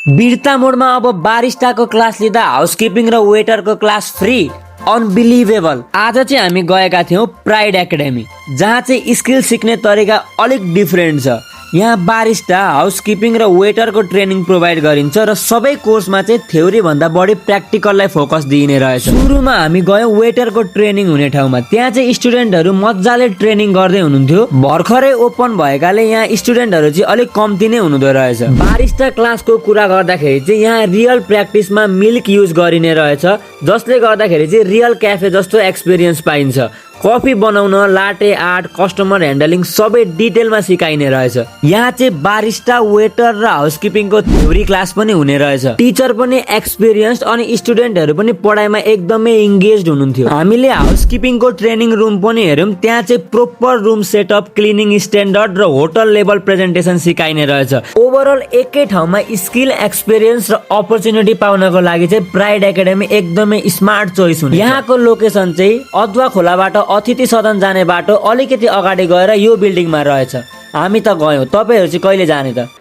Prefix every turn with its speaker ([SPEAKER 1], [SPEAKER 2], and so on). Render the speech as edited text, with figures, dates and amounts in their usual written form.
[SPEAKER 1] बिर्ता मोडमा अब बारिस्टाको क्लास लिँदा हाउसकिपिङ र वेटरको क्लास फ्री। अनबिलिभेबल। आज चाहिँ हामी गएका थियौँ प्राइड एकाडेमी, जहाँ चाहिँ स्किल सिक्ने तरिका अलिक डिफरेन्ट छ। यहाँ बारिस्टा, हाउसकिपिङ र वेटरको ट्रेनिङ प्रोभाइड गरिन्छ र सबै कोर्समा चाहिँ थ्योरी भन्दा बढी प्र्याक्टिकललाई फोकस दिइने रहेछ। सुरुमा हामी गयौँ वेटरको ट्रेनिङ हुने ठाउँमा। त्यहाँ चाहिँ स्टुडेन्टहरू मजाले ट्रेनिङ गर्दै हुनुहुन्थ्यो। भर्खरै ओपन भएकाले यहाँ स्टुडेन्टहरू चाहिँ अलिक कम्ती नै हुनुहुँदो रहेछ। बारिस्टा क्लासको कुरा गर्दाखेरि चाहिँ यहाँ रियल प्र्याक्टिसमा मिल्क युज गरिने रहेछ, जसले गर्दाखेरि चाहिँ रियल क्याफे जस्तो एक्सपिरियन्स पाइन्छ। कफी बनाउन, लाटे आर्ट, कस्टमर ह्यान्डलिङ सबै डिटेलमा सिकाइने रहेछ। यहाँ चाहिँ बारिस्टा, वेटर र हाउसकिपिङको थ्योरी क्लास पनि हुने रहेछ। टिचर पनि एक्सपिरियन्स्ड अनि स्टुडेन्टहरू पनि पढाइमा एकदमै इङ्गेज्ड हुनुहुन्थ्यो। हामीले हाउसकिपिङको ट्रेनिङ रुम पनि हेर्यौँ। त्यहाँ चाहिँ proper room setup, cleaning standard र होटल लेभल प्रेजेन्टेसन सिकाइने रहेछ। ओभरअल एकै ठाउँमा स्किल, एक्सपिरियन्स र अपर्च्युनिटी पाउनको लागि चाहिँ प्राइड एकाडेमी एकदमै स्मार्ट चोइस हुने। यहाँको लोकेसन चाहिँ अदुवा खोलाबाट अतिथि सदन जाने बाटो अलिकति अगाडि गएर यो बिल्डिङमा रहेछ। हामी त गयौँ, तपाईँहरू चाहिँ कहिले जाने त?